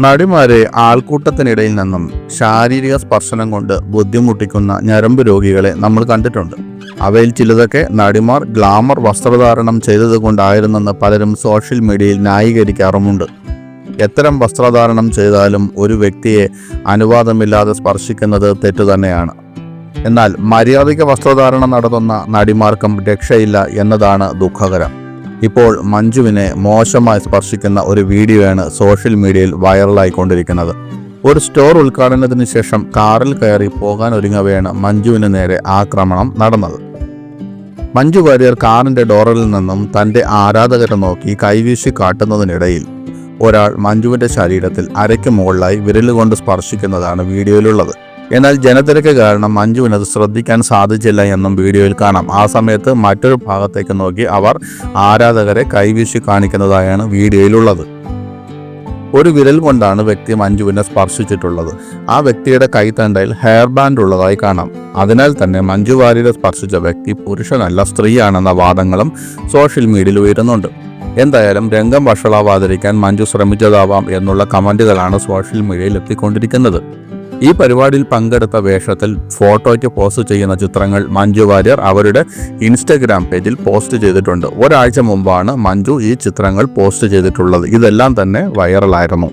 നടിമാരെ ആൾക്കൂട്ടത്തിനിടയിൽ നിന്നും ശാരീരിക സ്പർശനം കൊണ്ട് ബുദ്ധിമുട്ടിക്കുന്ന ഞരമ്പ് രോഗികളെ നമ്മൾ കണ്ടിട്ടുണ്ട്. അവയിൽ ചിലതൊക്കെ നടിമാർ ഗ്ലാമർ വസ്ത്രധാരണം ചെയ്തതുകൊണ്ടായിരുന്നെന്ന് പലരും സോഷ്യൽ മീഡിയയിൽ ന്യായീകരിക്കാറുമുണ്ട്. എത്തരം വസ്ത്രധാരണം ചെയ്താലും ഒരു വ്യക്തിയെ അനുവാദമില്ലാതെ സ്പർശിക്കുന്നത് തെറ്റുതന്നെയാണ്. എന്നാൽ മര്യാദയ്ക്ക് വസ്ത്രധാരണം നടത്തുന്ന നടിമാർക്കും രക്ഷയില്ല എന്നതാണ് ദുഃഖകരം. ഇപ്പോൾ മഞ്ജുവിനെ മോശമായി സ്പർശിക്കുന്ന ഒരു വീഡിയോയാണ് സോഷ്യൽ മീഡിയയിൽ വൈറലായിക്കൊണ്ടിരിക്കുന്നത്. ഒരു സ്റ്റോർ ഉദ്ഘാടനത്തിന് ശേഷം കാറിൽ കയറി പോകാൻ ഒരുങ്ങവെയാണ് മഞ്ജുവിന് നേരെ ആക്രമണം നടന്നത്. മഞ്ജു വാര്യർ കാറിന്റെ ഡോറിൽ നിന്നും തന്റെ ആരാധകരെ നോക്കി കൈവീശി കാട്ടുന്നതിനിടയിൽ ഒരാൾ മഞ്ജുവിന്റെ ശരീരത്തിൽ അരയ്ക്ക് മുകളിലായി വിരലുകൊണ്ട് സ്പർശിക്കുന്നതാണ് വീഡിയോയിലുള്ളത്. എന്നാൽ ജനത്തിരക്ക് കാരണം മഞ്ജുവിനത് ശ്രദ്ധിക്കാൻ സാധിച്ചില്ല എന്നും വീഡിയോയിൽ കാണാം. ആ സമയത്ത് മറ്റൊരു ഭാഗത്തേക്ക് നോക്കി അവർ ആരാധകരെ കൈവീശി കാണിക്കുന്നതായാണ് വീഡിയോയിലുള്ളത്. ഒരു വിരൽ കൊണ്ടാണ് വ്യക്തി മഞ്ജുവിനെ സ്പർശിച്ചിട്ടുള്ളത്. ആ വ്യക്തിയുടെ കൈത്തണ്ടയിൽ ഹെയർ ബാൻഡ് ഉള്ളതായി കാണാം. അതിനാൽ തന്നെ മഞ്ജു വാര്യരെ സ്പർശിച്ച വ്യക്തി പുരുഷനല്ല സ്ത്രീയാണെന്ന വാദങ്ങളും സോഷ്യൽ മീഡിയയിൽ ഉയരുന്നുണ്ട്. എന്തായാലും രംഗം വഷളാവാതിരിക്കാൻ മഞ്ജു ശ്രമിച്ചതാവാം എന്നുള്ള കമന്റുകളാണ് സോഷ്യൽ മീഡിയയിൽ എത്തിക്കൊണ്ടിരിക്കുന്നത്. ഈ പരിപാടിയിൽ പങ്കെടുത്ത വേഷത്തിൽ ഫോട്ടോയ്ക്ക് പോസ്റ്റ് ചെയ്യുന്ന ചിത്രങ്ങൾ മഞ്ജു വാര്യർ അവരുടെ ഇൻസ്റ്റഗ്രാം പേജിൽ പോസ്റ്റ് ചെയ്തിട്ടുണ്ട്. ഒരാഴ്ച മുമ്പാണ് മഞ്ജു ഈ ചിത്രങ്ങൾ പോസ്റ്റ് ചെയ്തിട്ടുള്ളത്. ഇതെല്ലാം തന്നെ വൈറലായിരുന്നു.